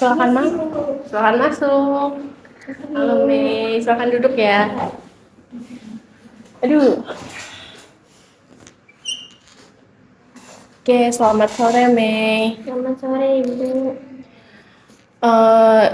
Silakan masuk. Halo Mei, silakan duduk ya. Aduh. Oke, selamat sore Mei. Selamat sore Ibu.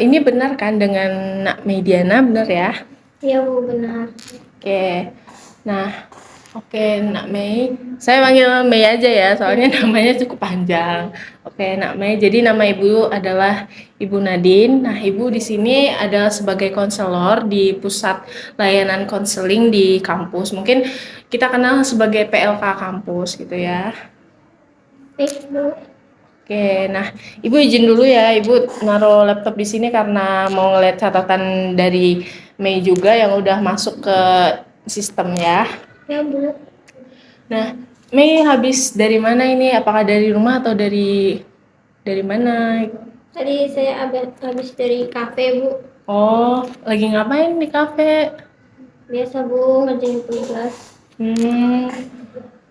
Ini benar kan dengan Nak Mediana, benar ya? Iya Bu, benar. Oke. Nah, oke Nak Mei. Saya panggil Mei aja ya, soalnya Ya. namanya cukup panjang. Oke, Nak Mei. Jadi nama Ibu adalah Ibu Nadine. Nah, Ibu di sini adalah sebagai konselor di pusat layanan konseling di kampus. Mungkin kita kenal sebagai PLK kampus gitu ya. Baik Bu. Oke, nah Ibu izin dulu ya, Ibu naruh laptop di sini karena mau ngeliat catatan dari Mei juga yang udah masuk ke sistem ya. Ya Bu. Nah, Mei habis dari mana ini? Apakah dari rumah atau dari mana? Tadi saya habis dari kafe Bu. Oh, lagi ngapain di kafe? Biasa Bu, ngerjain tugas.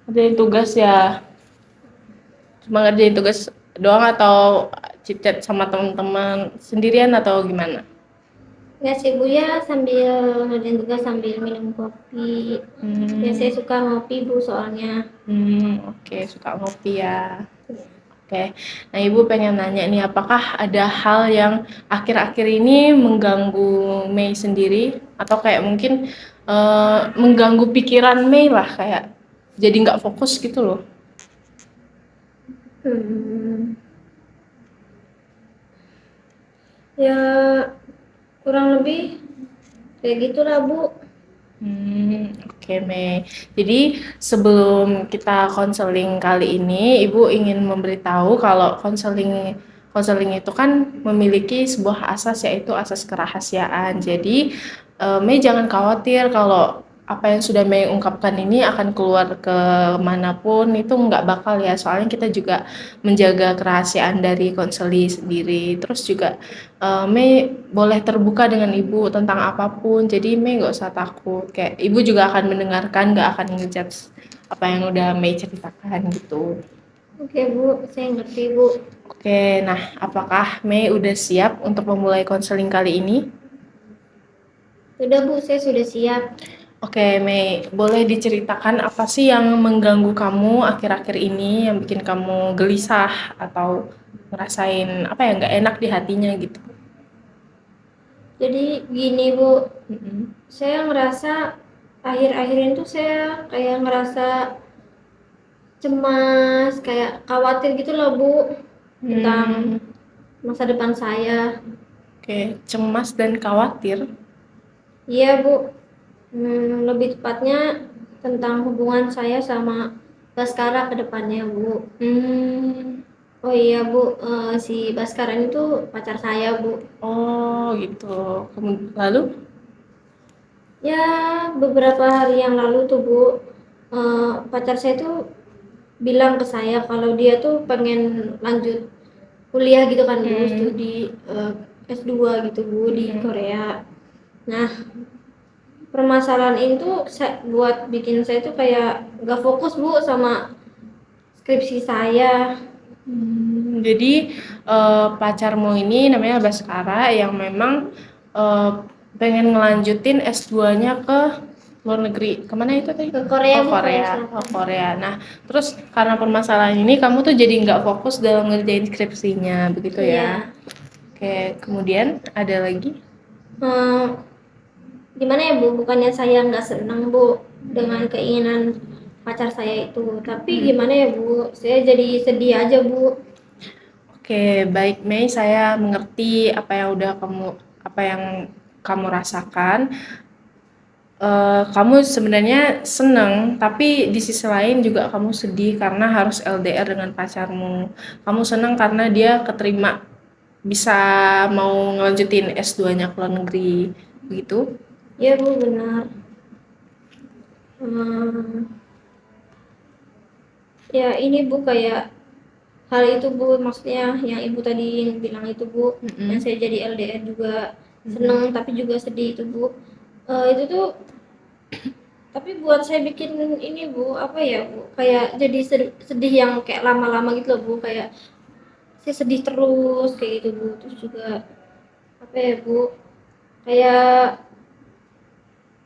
Ngerjain tugas ya. Cuma ngerjain tugas doang atau chit-chat sama teman-teman sendirian atau gimana? Ya sih Bu ya, sambil ngerjain tugas sambil minum kopi. Ya saya suka ngopi Bu soalnya. Oke, suka ngopi ya. Oke, nah Ibu pengen nanya nih, apakah ada hal yang akhir-akhir ini mengganggu Mei sendiri atau kayak mungkin mengganggu pikiran Mei lah, kayak jadi nggak fokus gitu loh? Hmm, ya kurang lebih kayak gitulah Bu. Oke Mei. Jadi sebelum kita konseling kali ini, Ibu ingin memberitahu kalau konseling konseling itu kan memiliki sebuah asas, yaitu asas kerahasiaan. Jadi Mei jangan khawatir kalau apa yang sudah Mei ungkapkan ini akan keluar ke manapun, itu nggak bakal ya. Soalnya kita juga menjaga kerahasiaan dari konseli sendiri. Terus juga Mei boleh terbuka dengan Ibu tentang apapun, jadi Mei nggak usah takut. Kayak Ibu juga akan mendengarkan, nggak akan ngejudge apa yang udah Mei ceritakan gitu. Oke Bu, saya ngerti Bu. Oke, nah apakah Mei udah siap untuk memulai konseling kali ini? Sudah Bu, saya sudah siap. Oke, Mei, boleh diceritakan apa sih yang mengganggu kamu akhir-akhir ini, yang bikin kamu gelisah atau ngerasain apa ya nggak enak di hatinya gitu? Jadi gini Bu, Mm-mm. saya ngerasa akhir-akhir ini tuh saya kayak ngerasa cemas, kayak khawatir gitu loh Bu tentang Hmm, masa depan saya. oke, cemas dan khawatir. Iya Bu, lebih tepatnya tentang hubungan saya sama Baskara ke depannya Bu. Hmm. Oh iya Bu, si Baskara itu pacar saya Bu. Oh gitu. Lalu? Ya beberapa hari yang lalu tuh Bu, pacar saya tuh bilang ke saya kalau dia tuh pengen lanjut kuliah gitu kan Bu, Hmm. studi S2 gitu Bu di Hmm. Korea. Nah, permasalahan itu buat bikin saya tuh kayak gak fokus Bu sama skripsi saya. Jadi pacarmu ini namanya Baskara yang memang eh, pengen ngelanjutin S2-nya ke luar negeri. Kemana itu tadi? Ke Korea Oh Bu, Korea Korea, oh Selatan. Korea. Nah, terus karena permasalahan ini kamu tuh jadi nggak fokus dalam ngerjain skripsinya, begitu ya? Iya. Oke, kemudian ada lagi? Hmm, gimana ya Bu, bukannya saya nggak senang Bu dengan keinginan pacar saya itu, tapi gimana ya Bu, saya jadi sedih aja Bu. Oke, baik Mei, saya mengerti apa yang kamu rasakan. Kamu sebenarnya seneng, tapi di sisi lain juga kamu sedih karena harus LDR dengan pacarmu. Kamu seneng karena dia keterima bisa mau ngelanjutin S2-nya ke luar negeri, begitu? Ya Bu, benar. Hmm, ya ini Bu, kayak hal itu Bu, maksudnya yang Ibu tadi bilang itu Bu, yang Mm-mm. saya jadi LDR juga seneng tapi juga sedih itu Bu. Itu tuh tapi buat saya bikin ini Bu, apa ya Bu, kayak jadi sedih yang kayak lama-lama gitu loh Bu, kayak saya sedih terus kayak gitu Bu. Terus juga apa ya Bu, kayak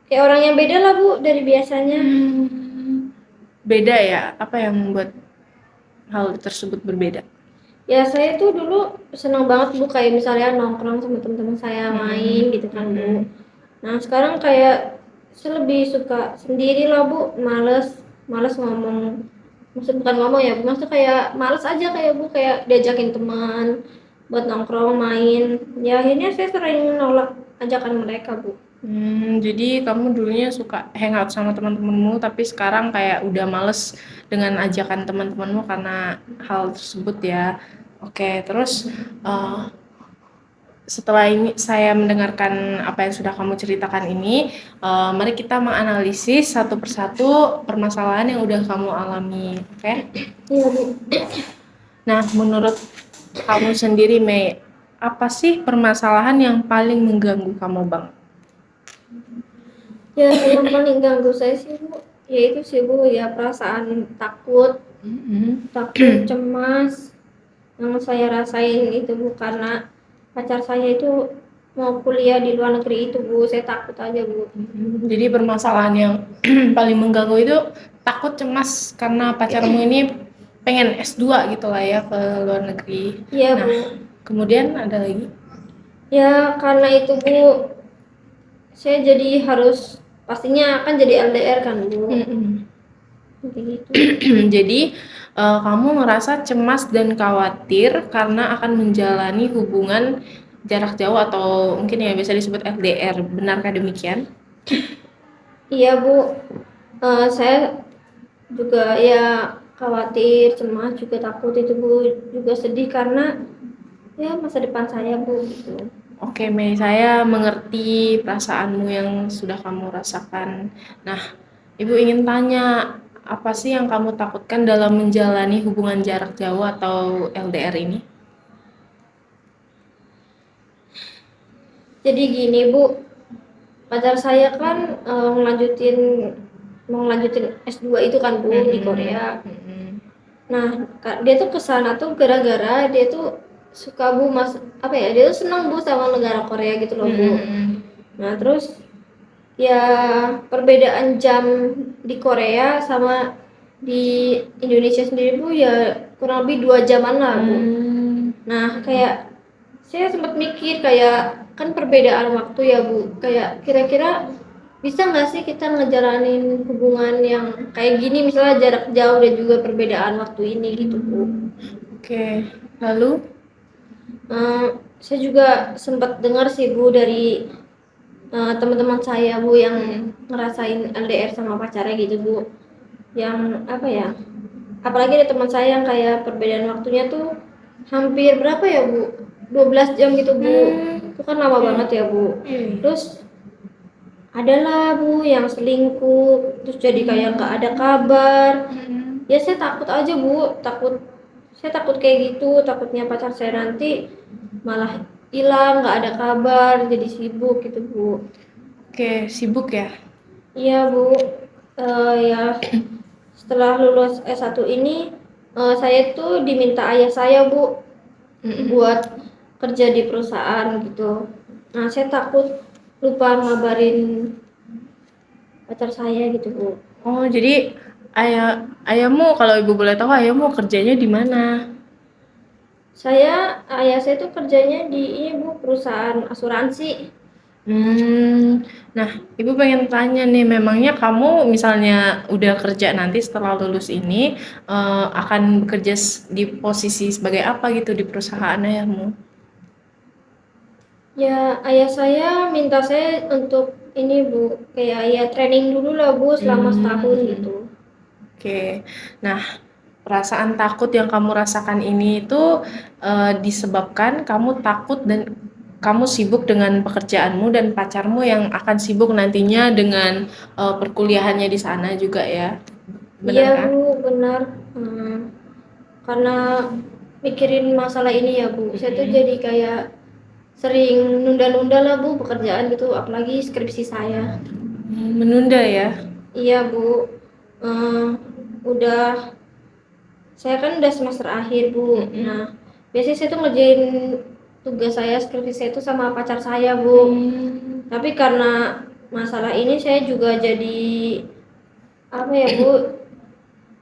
kayak orang yang beda lah Bu dari biasanya. Beda ya? Apa yang membuat hal tersebut berbeda? Ya saya tuh dulu senang banget Bu, kayak misalnya nongkrong sama teman-teman saya main gitu kan Bu. Nah sekarang kayak saya lebih suka sendiri lah Bu, males males ngomong, maksud bukan ngomong ya Bu, maksud kayak males aja kayak Bu, kayak diajakin teman buat nongkrong main. Ya akhirnya saya sering nolak ajakan mereka Bu. Jadi kamu dulunya suka hangout sama teman-temanmu, tapi sekarang kayak udah males dengan ajakan teman-temanmu karena hal tersebut ya. Oke, terus eh, setelah ini saya mendengarkan apa yang sudah kamu ceritakan ini, mari kita menganalisis satu persatu permasalahan yang udah kamu alami, oke? Iya Bu. Nah, menurut kamu sendiri, Mei, apa sih permasalahan yang paling mengganggu kamu, Bang? Ya yang paling ganggu saya sih Bu, yaitu sih Bu ya perasaan takut, takut, cemas yang saya rasain itu Bu, karena pacar saya itu mau kuliah di luar negeri itu Bu, saya takut aja Bu. Jadi permasalahan yang paling mengganggu itu takut, cemas karena pacarmu ini pengen S2 gitu lah ya ke luar negeri. Iya Nah, Bu. kemudian ada lagi. Ya karena itu Bu, saya jadi harus pastinya akan jadi LDR kan Bu. Seperti gitu. Jadi kamu ngerasa cemas dan khawatir karena akan menjalani hubungan jarak jauh atau mungkin ya bisa disebut LDR. Benarkah demikian? Iya Bu. Saya juga ya khawatir, cemas, juga takut itu Bu, juga sedih karena ya masa depan saya Bu gitu. Oke, Mei, saya mengerti perasaanmu yang sudah kamu rasakan. Nah, Ibu ingin tanya, apa sih yang kamu takutkan dalam menjalani hubungan jarak jauh atau LDR ini? Jadi gini Bu, pacar saya kan mau ngelanjutin S2 itu kan Bu di Korea. Nah, dia tuh kesana tuh gara-gara dia tuh suka Bu, mas apa ya, dia tuh senang Bu sama negara Korea gitu loh Bu. Nah terus ya perbedaan jam di Korea sama di Indonesia sendiri Bu ya kurang lebih 2 jaman lah Bu. Nah kayak saya sempat mikir kayak kan perbedaan waktu ya Bu, kayak kira-kira bisa nggak sih kita ngejalanin hubungan yang kayak gini, misalnya jarak jauh dan juga perbedaan waktu ini gitu Bu. Oke, lalu? Eh, saya juga sempat dengar sih Bu dari teman-teman saya Bu yang ngerasain LDR sama pacarnya gitu Bu, yang apa ya, apalagi ada teman saya yang kayak perbedaan waktunya tuh hampir berapa ya Bu, 12 jam gitu Bu, itu kan lama banget ya Bu. Terus adalah Bu yang selingkuh, terus jadi kayak nggak ada kabar. Ya saya takut aja Bu, saya takut kayak gitu, takutnya pacar saya nanti malah hilang, nggak ada kabar, jadi sibuk gitu Bu. Oke, sibuk ya? Iya Bu. Ya setelah lulus S1 ini saya tuh diminta ayah saya Bu buat kerja di perusahaan gitu. Nah saya takut lupa ngabarin pacar saya gitu Bu. Oh, jadi ayahmu, kalau ibu boleh tahu, ayahmu kerjanya di mana? Ayah saya tuh kerjanya di ini Bu, perusahaan asuransi. Nah, ibu pengen tanya nih, memangnya kamu misalnya udah kerja nanti setelah lulus ini, akan bekerja di posisi sebagai apa gitu di perusahaan ayahmu? Ya ayah saya minta saya untuk ini Bu, kayak ya training dulu lah Bu selama setahun gitu. Oke. Nah, perasaan takut yang kamu rasakan ini itu disebabkan kamu takut dan kamu sibuk dengan pekerjaanmu dan pacarmu yang akan sibuk nantinya dengan perkuliahannya di sana juga ya. Benar Iya kan? Bu, benar. Karena mikirin masalah ini ya Bu, saya tuh jadi kayak sering nunda-nunda lah Bu pekerjaan gitu, apalagi skripsi saya. Menunda ya. Iya Bu. Eh, udah saya kan udah semester akhir Bu. Nah biasanya saya tuh ngerjain tugas saya, skripsi saya itu sama pacar saya, Bu. Tapi karena masalah ini saya juga jadi apa ya, Bu?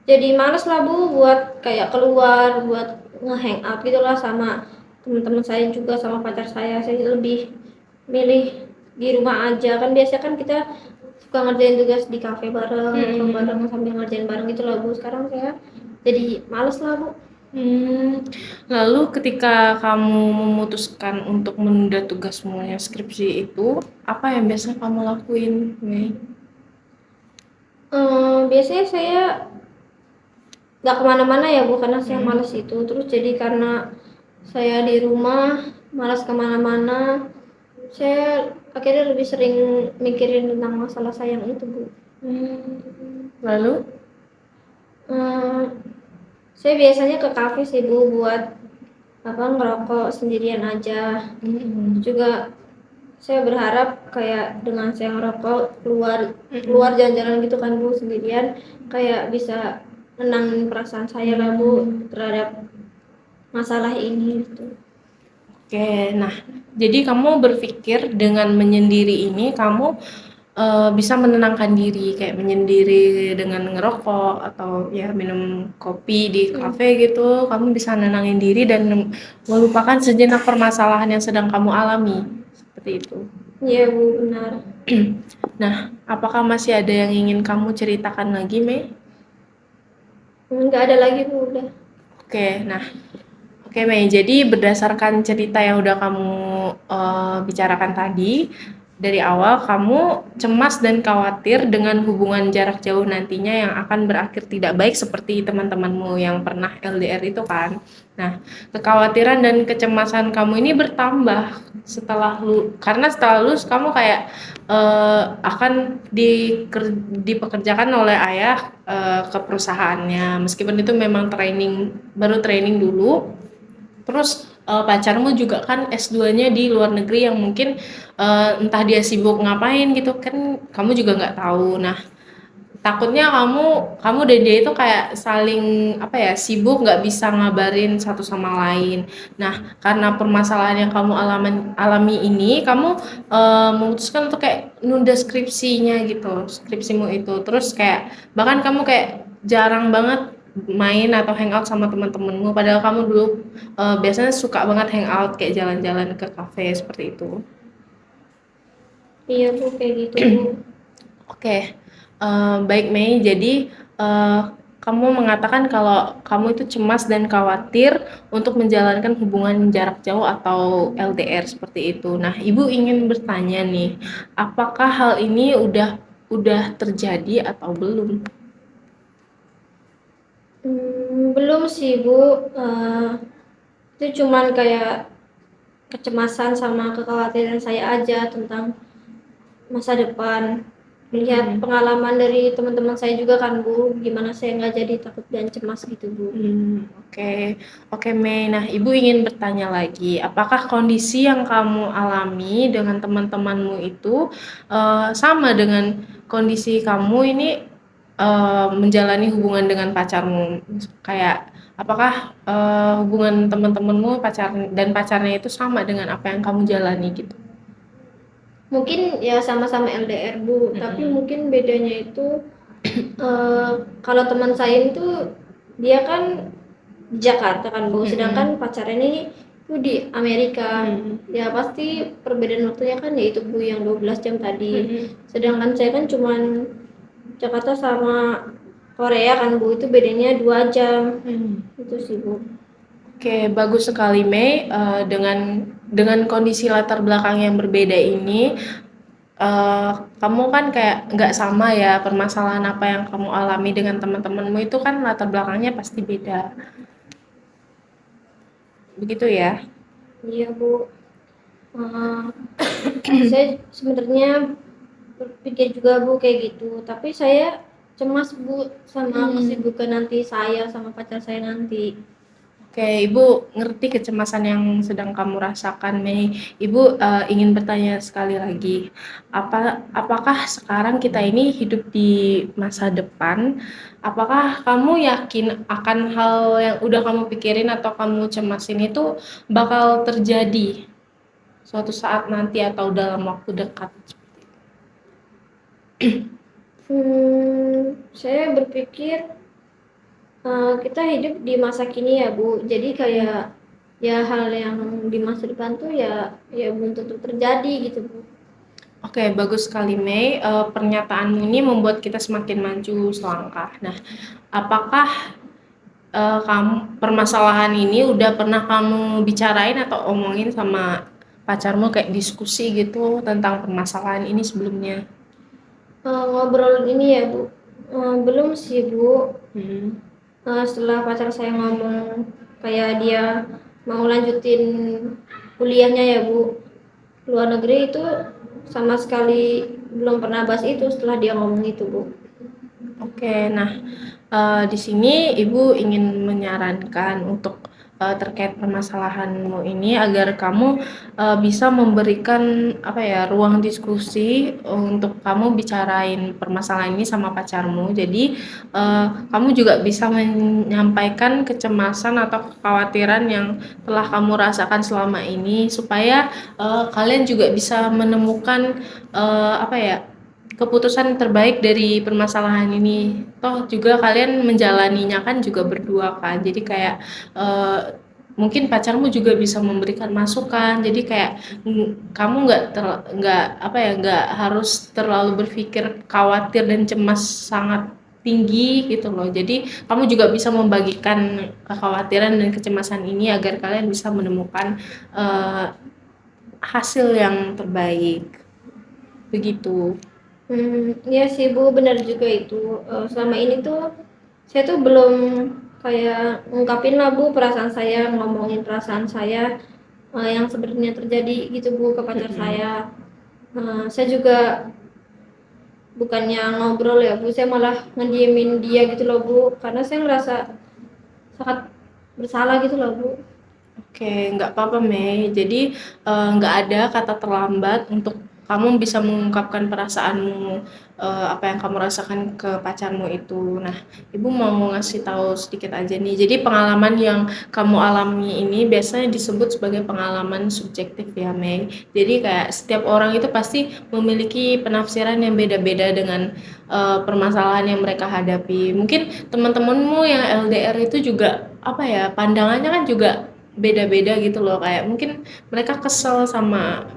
Jadi males lah, Bu, buat kayak keluar, buat nge-hangout gitu lah sama teman-teman saya juga sama pacar saya. Saya lebih milih di rumah aja. Kan biasanya kan kita suka ngerjain tugas di kafe bareng, nongkrong bareng sambil ngerjain bareng gitu lah, Bu. Sekarang saya jadi males lah, Bu. Lalu ketika kamu memutuskan untuk menunda tugasmu yang skripsi itu, apa yang biasa kamu lakuin, Mei? Biasanya saya nggak kemana-mana ya, Bu, karena saya males itu. Terus jadi karena saya di rumah malas kemana-mana, saya akhirnya lebih sering mikirin tentang masalah saya yang itu, Bu. Lalu? Eh, saya biasanya ke kafe sih, Bu, buat apa ngerokok sendirian aja. Juga saya berharap kayak dengan saya ngerokok keluar jalan-jalan gitu kan, Bu, sendirian, kayak bisa menenangin perasaan saya lah, Bu, terhadap masalah ini gitu. Oke, nah, jadi kamu berpikir dengan menyendiri ini kamu bisa menenangkan diri, kayak menyendiri dengan ngerokok atau ya minum kopi di kafe gitu, kamu bisa nenangin diri dan melupakan sejenak permasalahan yang sedang kamu alami, seperti itu. Iya, Bu, benar. Nah, apakah masih ada yang ingin kamu ceritakan lagi, Mei? Nggak ada lagi, Bu, udah. Oke, Mei. Jadi berdasarkan cerita yang udah kamu bicarakan tadi, dari awal kamu cemas dan khawatir dengan hubungan jarak jauh nantinya yang akan berakhir tidak baik seperti teman-temanmu yang pernah LDR itu kan. Nah, kekhawatiran dan kecemasan kamu ini bertambah karena setelah lulus kamu kayak akan dipekerjakan oleh ayah ke perusahaannya, meskipun itu memang baru training dulu. Terus pacarmu juga kan S2-nya di luar negeri yang mungkin entah dia sibuk ngapain gitu kan kamu juga nggak tahu. Nah, takutnya kamu dan dia itu kayak saling apa ya, sibuk nggak bisa ngabarin satu sama lain. Nah, karena permasalahan yang kamu alami ini, kamu memutuskan untuk kayak nunda skripsinya gitu, skripsimu itu. Terus kayak bahkan kamu kayak jarang banget main atau hangout sama teman-temanmu, padahal kamu dulu biasanya suka banget hangout kayak jalan-jalan ke kafe seperti itu. Iya, Bu, kayak gitu, Bu. Oke, baik Mei. Jadi kamu mengatakan kalau kamu itu cemas dan khawatir untuk menjalankan hubungan jarak jauh atau LDR seperti itu. Nah, Ibu ingin bertanya nih, apakah hal ini udah terjadi atau belum? Belum sih, Bu. Itu cuman kayak kecemasan sama kekhawatiran saya aja tentang masa depan. Lihat pengalaman dari teman-teman saya juga kan, Bu, gimana saya nggak jadi takut dan cemas gitu, Bu. Oke, oke Mei. Nah, Ibu ingin bertanya lagi, apakah kondisi yang kamu alami dengan teman-temanmu itu sama dengan kondisi kamu ini menjalani hubungan dengan pacarmu? Kayak apakah hubungan teman-temanmu pacarnya itu sama dengan apa yang kamu jalani gitu? Mungkin ya sama-sama LDR, Bu, tapi mungkin bedanya itu kalau teman saya itu dia kan di Jakarta kan, Bu, sedangkan pacarnya ini tuh di Amerika. Ya pasti perbedaan waktunya kan ya itu, Bu, yang 12 jam tadi. Sedangkan saya kan cuman Jakarta sama Korea kan, Bu, itu bedanya 2 jam. Itu sih, Bu. Oke, bagus sekali Mei. Dengan kondisi latar belakang yang berbeda ini, kamu kan kayak nggak sama ya permasalahan apa yang kamu alami dengan teman-temanmu itu kan latar belakangnya pasti beda. Begitu ya? Iya, Bu. Eh, saya sebenarnya berpikir juga, Bu, kayak gitu, tapi saya cemas, Bu, sama kesibukan nanti saya sama pacar saya nanti. Oke, Ibu ngerti kecemasan yang sedang kamu rasakan, Mei. Ibu ingin bertanya sekali lagi, apakah sekarang kita ini hidup di masa depan? Apakah kamu yakin akan hal yang udah kamu pikirin atau kamu cemasin itu bakal terjadi suatu saat nanti atau dalam waktu dekat? Saya berpikir kita hidup di masa kini ya Bu, jadi kayak ya hal yang di masa depan tuh ya belum tentu terjadi gitu Bu. Oke, bagus sekali Mei. Pernyataanmu ini membuat kita semakin maju selangkah. Nah, apakah permasalahan ini udah pernah kamu bicarain atau omongin sama pacarmu kayak diskusi gitu tentang permasalahan ini sebelumnya? Ngobrol ini ya Bu, belum sih Bu. Hmm. Setelah pacar saya ngomong kayak dia mau lanjutin kuliahnya ya Bu, luar negeri itu sama sekali belum pernah bahas itu setelah dia ngomong itu Bu. Oke, nah di sini Ibu ingin menyarankan untuk terkait permasalahanmu ini agar kamu bisa memberikan apa ya ruang diskusi untuk kamu bicarain permasalahan ini sama pacarmu. Jadi kamu juga bisa menyampaikan kecemasan atau kekhawatiran yang telah kamu rasakan selama ini supaya kalian juga bisa menemukan apa ya keputusan terbaik dari permasalahan ini. Toh juga kalian menjalaninya kan juga berdua kan. Jadi kayak mungkin pacarmu juga bisa memberikan masukan. Jadi kayak kamu nggak apa ya nggak harus terlalu berpikir khawatir dan cemas sangat tinggi gitu loh. Jadi kamu juga bisa membagikan kekhawatiran dan kecemasan ini agar kalian bisa menemukan hasil yang terbaik. Begitu. Iya sih Bu, benar juga itu. Selama ini tuh saya tuh belum kayak ngungkapin lah Bu perasaan saya, ngomongin perasaan saya yang sebenarnya terjadi gitu Bu ke pacar saya. Saya juga bukannya ngobrol ya Bu, saya malah ngediemin dia gitu loh Bu, karena saya ngerasa sangat bersalah gitu loh Bu. Oke, nggak apa-apa Mei. Jadi nggak ada kata terlambat untuk kamu bisa mengungkapkan perasaanmu, apa yang kamu rasakan ke pacarmu itu. Nah, Ibu mau ngasih tahu sedikit aja nih. Jadi pengalaman yang kamu alami ini biasanya disebut sebagai pengalaman subjektif ya Mei. Jadi kayak setiap orang itu pasti memiliki penafsiran yang beda-beda dengan permasalahan yang mereka hadapi. Mungkin teman-temanmu yang LDR itu juga apa ya pandangannya kan juga beda-beda gitu loh kayak mungkin mereka kesel sama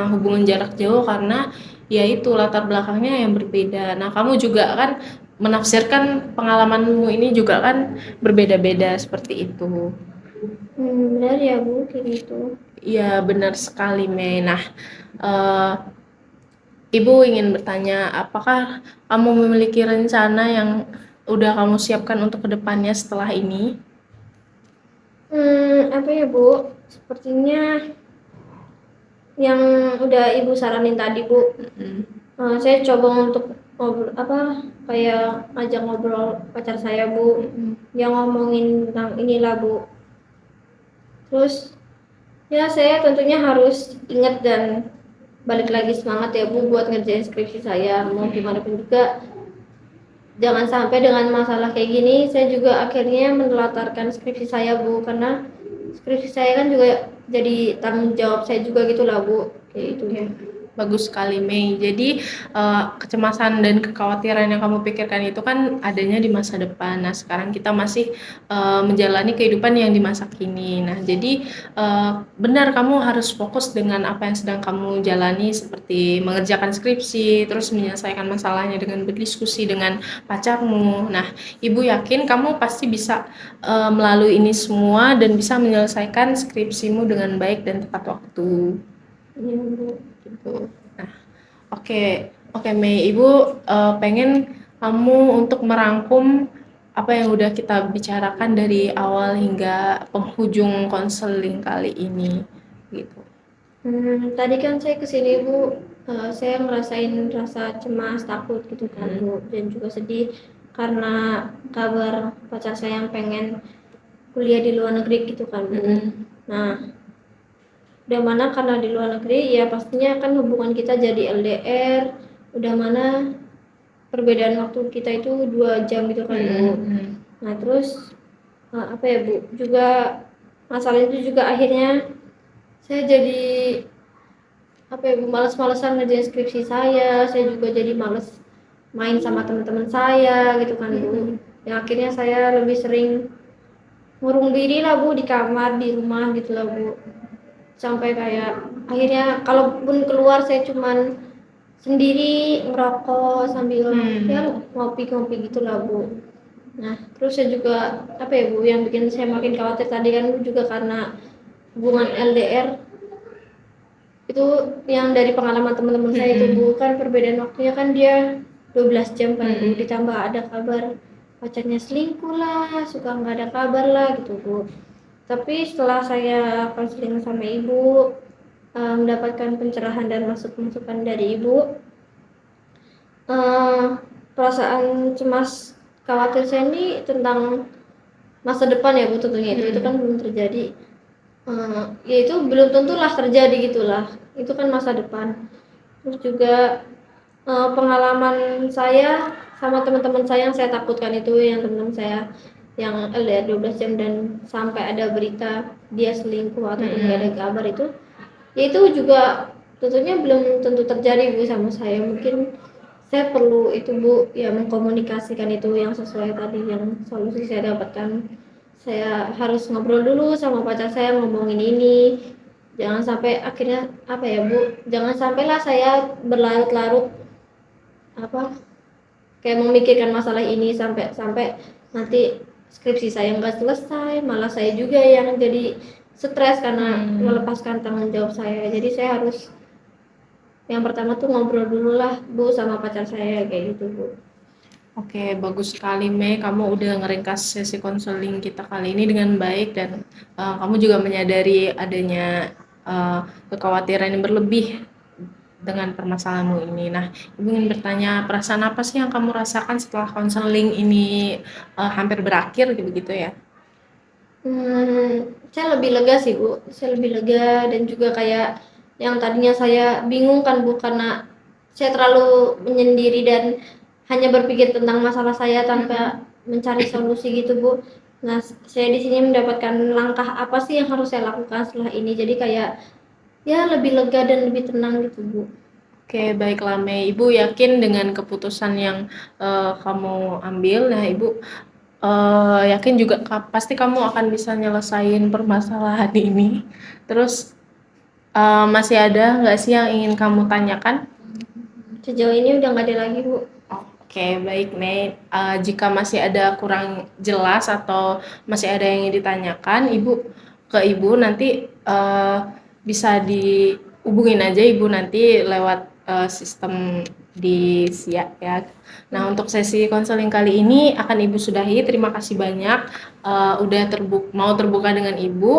hubungan jarak jauh karena ya itu latar belakangnya yang berbeda. Nah, kamu juga kan menafsirkan pengalamanmu ini juga kan berbeda-beda seperti itu. Benar ya Bu, kayak gitu. Iya, benar sekali, Mei. Nah, eh, Ibu ingin bertanya, apakah kamu memiliki rencana yang udah kamu siapkan untuk kedepannya setelah ini? Apa ya Bu, sepertinya yang udah Ibu saranin tadi Bu, saya coba untuk ngobrol kayak ngajak ngobrol pacar saya Bu, yang ngomongin tentang inilah Bu. Terus ya saya tentunya harus ingat dan balik lagi semangat ya Bu buat ngerjain skripsi saya. Mau gimana pun juga jangan sampai dengan masalah kayak gini saya juga akhirnya menelantarkan skripsi saya Bu, karena skripsi saya kan juga jadi tanggung jawab saya juga gitu lah Bu, kayak itu Bu. Oke, bagus sekali Mei. Jadi kecemasan dan kekhawatiran yang kamu pikirkan itu kan adanya di masa depan. Nah, sekarang kita masih menjalani kehidupan yang di masa kini. Nah, jadi benar kamu harus fokus dengan apa yang sedang kamu jalani seperti mengerjakan skripsi, terus menyelesaikan masalahnya dengan berdiskusi dengan pacarmu. Nah, Ibu yakin kamu pasti bisa melalui ini semua dan bisa menyelesaikan skripsimu dengan baik dan tepat waktu. Iya Bu. Gitu. Nah, oke, oke Mei, Ibu pengen kamu untuk merangkum apa yang udah kita bicarakan dari awal hingga penghujung konseling kali ini, gitu. Tadi kan saya kesini Bu, saya ngerasain rasa cemas, takut gitu kan Bu, dan juga sedih karena kabar pacar saya yang pengen kuliah di luar negeri gitu kan Bu. Nah, udah mana karena di luar negeri ya pastinya kan hubungan kita jadi LDR, udah mana perbedaan waktu kita itu 2 jam gitu kan Bu. Nah terus apa ya Bu, juga masalah itu juga akhirnya saya jadi apa ya Bu, males-malesan ngerjain skripsi saya juga jadi males main sama teman-teman saya gitu kan Bu. Ya akhirnya saya lebih sering ngurung diri lah Bu di kamar di rumah gitu lah Bu, sampai kayak akhirnya kalaupun keluar saya cuman sendiri ngerokok sambil ya ngopi-ngopi gitu lah Bu. Nah terus saya juga apa ya Bu, yang bikin saya makin khawatir tadi kan Bu, juga karena hubungan LDR itu yang dari pengalaman teman-teman saya itu Bu, kan perbedaan waktunya kan dia 12 jam kan Bu, ditambah ada kabar pacarnya selingkuh lah, suka nggak ada kabar lah gitu Bu. Tapi setelah saya konseling sama ibu, mendapatkan pencerahan dan masukan dari ibu, eh, perasaan cemas khawatir saya ini tentang masa depan ya Bu, tentunya itu kan belum terjadi. Ya itu belum tentulah terjadi gitulah, itu kan masa depan. Terus juga pengalaman saya sama teman-teman saya yang saya takutkan itu, yang teman saya yang LDR 12 jam dan sampai ada berita dia selingkuh atau nggak ada kabar ya itu juga tentunya belum tentu terjadi Bu sama saya. Mungkin saya perlu itu Bu ya, mengkomunikasikan itu yang sesuai tadi yang solusi saya dapatkan. Saya harus ngobrol dulu sama pacar saya, ngomongin ini, jangan sampai akhirnya apa ya Bu, jangan sampailah saya berlarut-larut apa kayak memikirkan masalah ini sampai sampai nanti skripsi saya nggak selesai, malah saya juga yang jadi stres karena melepaskan tanggung jawab saya. Jadi saya harus yang pertama tuh ngobrol dulu lah Bu sama pacar saya kayak gitu Bu. Oke, bagus sekali Mei. Kamu udah ngeringkas sesi konseling kita kali ini dengan baik dan kamu juga menyadari adanya kekhawatiran yang berlebih dengan permasalahanmu ini. Nah, Ibu ingin bertanya, perasaan apa sih yang kamu rasakan setelah konseling ini hampir berakhir begitu ya? Saya lebih lega sih Bu. Saya lebih lega dan juga kayak yang tadinya saya bingung kan Bu, karena saya terlalu menyendiri dan hanya berpikir tentang masalah saya tanpa mencari solusi gitu Bu. Nah, saya di sini mendapatkan langkah apa sih yang harus saya lakukan setelah ini. Jadi kayak ya lebih lega dan lebih tenang gitu Bu. Oke, baiklah Mei. Ibu yakin dengan keputusan yang kamu ambil. Nah, Ibu yakin juga pasti kamu akan bisa nyelesain permasalahan ini. Terus masih ada nggak sih yang ingin kamu tanyakan? Sejauh ini udah nggak ada lagi Bu. Oke, baik Mei. Jika masih ada kurang jelas atau masih ada yang ingin ditanyakan, Ibu nanti bisa dihubungin aja Ibu nanti lewat sistem di SIA ya. Nah, untuk sesi konseling kali ini akan Ibu sudahi. Terima kasih banyak udah mau terbuka dengan Ibu.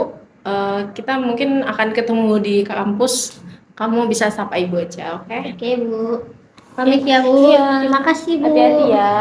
Kita mungkin akan ketemu di kampus. Kamu bisa sapa Ibu aja, oke? Oke Bu. Pamit ya Bu. Iya. Terima kasih Bu. Hati-hati ya.